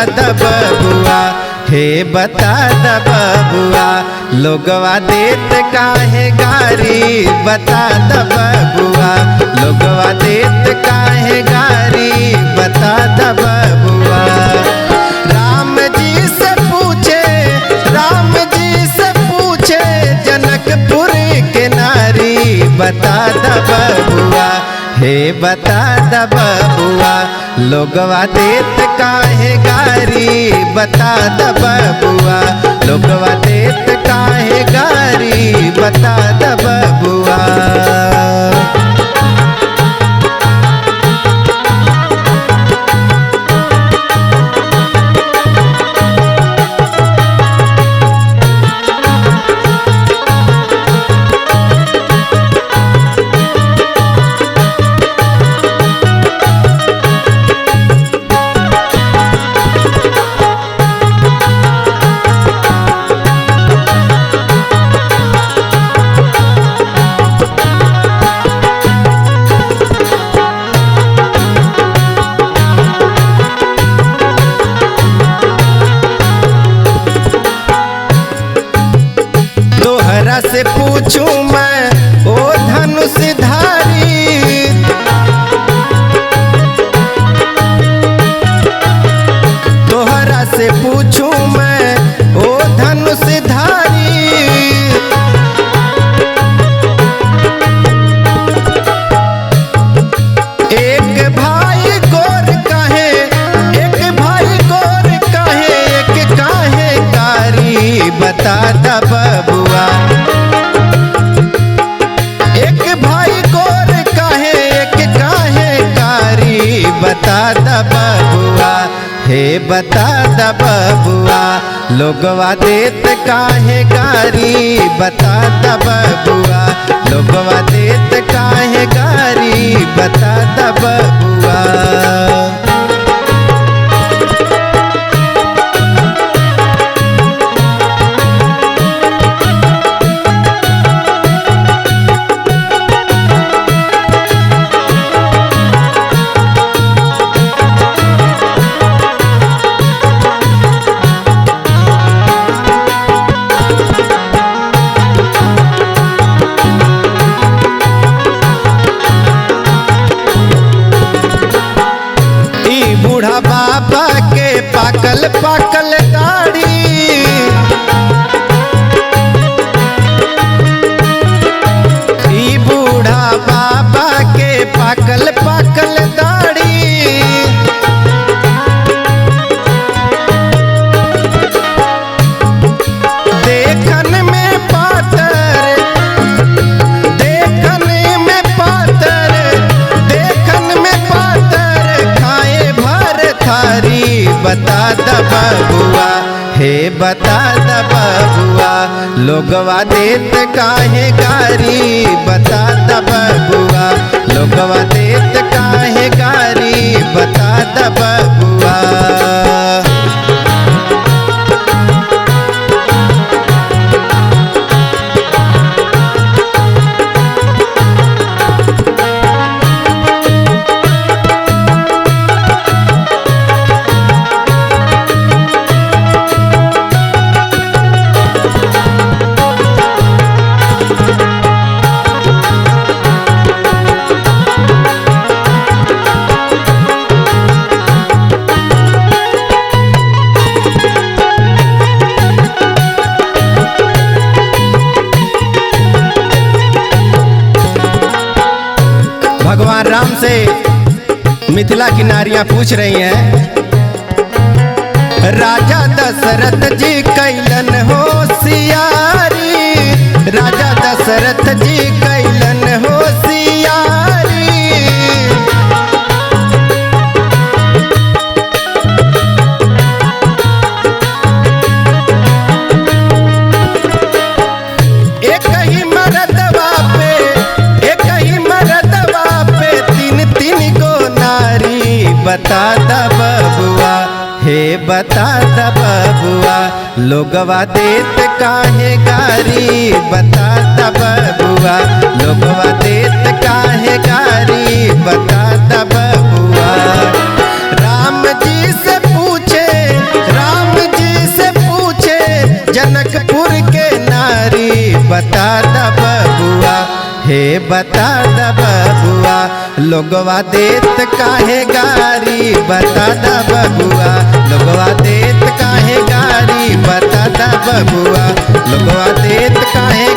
द बबुआ, हे बता द बबुआ, लोगवा देत काहे गारी, बता द बबुआ, लोगवा देत काहे गारी, बता द बबुआ। राम जी से पूछे, राम जी से पूछे जनकपुर के नारी, बता द बबुआ, हे बता द बबुआ, लोगवा देत काहे गारी, बता द बबुआ, लोगवा देत काहे गारी, बता द बबुआ। से पूछूं मैं ओ धनुषधारी, तोहरा से पूछूं मैं ओ धनुषधारी, एक भाई गोर कहे, एक भाई गोर कहे, एक काहे कारी, बता द बबुआ, बता द बबुआ, हे बता द बबुआ, लोगवा देत काहे गारी, बता द बबुआ, लोगवा देत काहे गारी, बता द बबुआ। बूढ़ा बाबा के पाकल पाकल दाढ़ी, ई बूढ़ा बाबा के पाकल पाकल दाढ़ी, देखन में पातर, देखन में पातर, देखन में पातर, खाए थारी, बता द बबुआ, हे बता द बबुआ, लोगवा देत काहे गारी, बता द बबुआ, लोगवा देत काहे गारी, बता द बबुआ। भगवान राम से मिथिला की नारियां पूछ रही हैं, राजा दशरथ जी कैलन होशियारी, राजा दशरथ जी कैलन होशियारी, एक ही मरदवा पे, एक ही मरदवा पे तीन तीन गो नारी, बता द बबुआ, हे बता द बबुआ, लोगवा देत काहे गारी, बता द बबुआ, लोगवा देत काहे गारी, बता द बबुआ। राम जी से पूछे, द बबुआ, हे बता द बबुआ, लोगवा देत काहे गारी, बता द बबुआ, लोगवा देत काहे गारी, बता द बबुआ, लोगवा देत काहे